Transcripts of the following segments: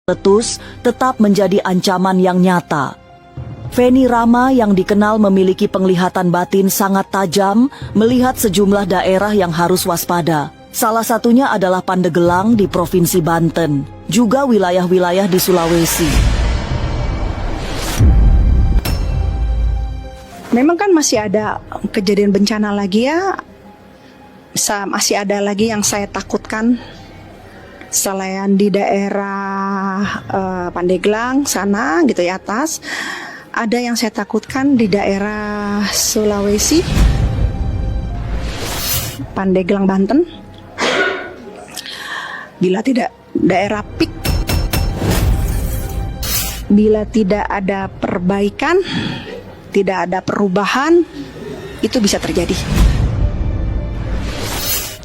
meletus tetap menjadi ancaman yang nyata. Feni Rama yang dikenal memiliki penglihatan batin sangat tajam melihat sejumlah daerah yang harus waspada. Salah satunya adalah Pandeglang di Provinsi Banten, juga wilayah-wilayah di Sulawesi. Memang kan masih ada kejadian bencana lagi ya, masih ada lagi yang saya takutkan. Selain di daerah Pandeglang sana gitu ya atas, ada yang saya takutkan di daerah Sulawesi, Pandeglang Banten. Bila tidak daerah PIK, bila tidak ada perbaikan, tidak ada perubahan, itu bisa terjadi.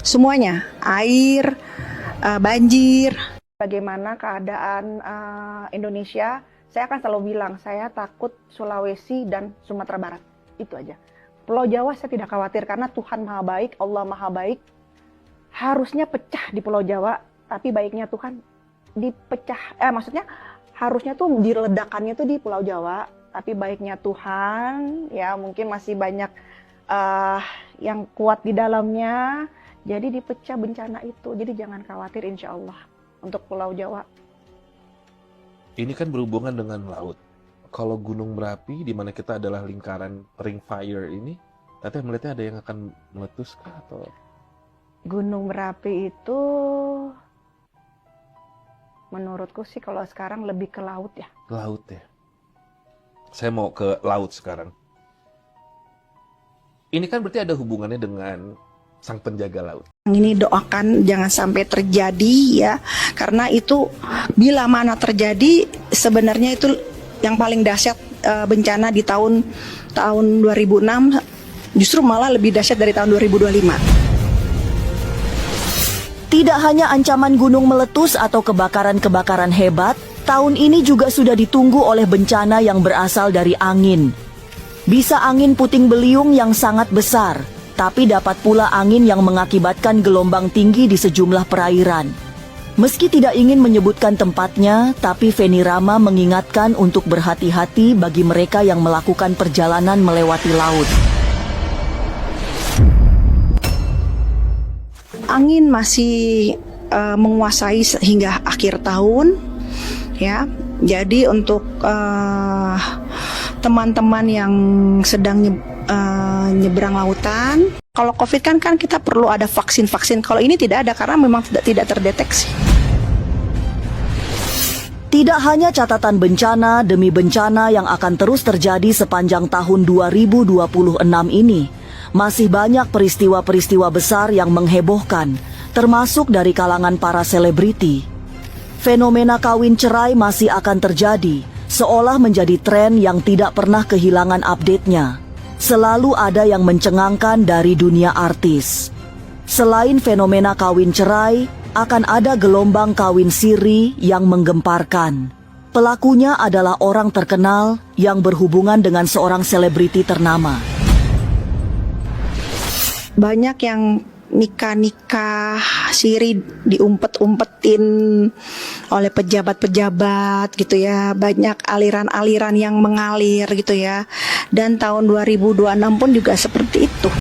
Semuanya, air, banjir. Bagaimana keadaan Indonesia? Saya akan selalu bilang, saya takut Sulawesi dan Sumatera Barat. Itu aja. Pulau Jawa saya tidak khawatir karena Tuhan Maha Baik, Allah Maha Baik. Harusnya pecah di Pulau Jawa, tapi baiknya Tuhan dipecah. Maksudnya harusnya tuh diledakannya tuh di Pulau Jawa, tapi baiknya Tuhan, ya mungkin masih banyak yang kuat di dalamnya. Jadi dipecah bencana itu. Jadi jangan khawatir insya Allah untuk Pulau Jawa. Ini kan berhubungan dengan laut. Kalau gunung berapi, di mana kita adalah lingkaran ring fire ini, Teteh melihatnya ada yang akan meletus kah atau? Gunung berapi itu, menurutku sih kalau sekarang lebih ke laut ya. Laut ya. Saya mau ke laut sekarang. Ini kan berarti ada hubungannya dengan sang penjaga laut. Ini doakan jangan sampai terjadi ya, karena itu bila mana terjadi sebenarnya itu yang paling dahsyat bencana di tahun 2006, justru malah lebih dahsyat dari tahun 2025. Tidak hanya ancaman gunung meletus atau kebakaran-kebakaran hebat, tahun ini juga sudah ditunggu oleh bencana yang berasal dari angin. Bisa angin puting beliung yang sangat besar, tapi dapat pula angin yang mengakibatkan gelombang tinggi di sejumlah perairan. Meski tidak ingin menyebutkan tempatnya, tapi Feni Rama mengingatkan untuk berhati-hati bagi mereka yang melakukan perjalanan melewati laut. Angin masih menguasai hingga akhir tahun, ya. Jadi untuk teman-teman yang sedang nyeberang lautan, kalau COVID kan kita perlu ada vaksin. Kalau ini tidak ada karena memang tidak terdeteksi. Tidak hanya catatan bencana demi bencana yang akan terus terjadi sepanjang tahun 2026 ini, masih banyak peristiwa-peristiwa besar yang menghebohkan, termasuk dari kalangan para selebriti. Fenomena kawin cerai masih akan terjadi, seolah menjadi tren yang tidak pernah kehilangan update-nya. Selalu ada yang mencengangkan dari dunia artis. Selain fenomena kawin cerai, akan ada gelombang kawin siri yang menggemparkan. Pelakunya adalah orang terkenal yang berhubungan dengan seorang selebriti ternama. Banyak yang nikah siri diumpet-umpetin oleh pejabat-pejabat gitu ya. Banyak aliran-aliran yang mengalir gitu ya. Dan tahun 2026 pun juga seperti itu.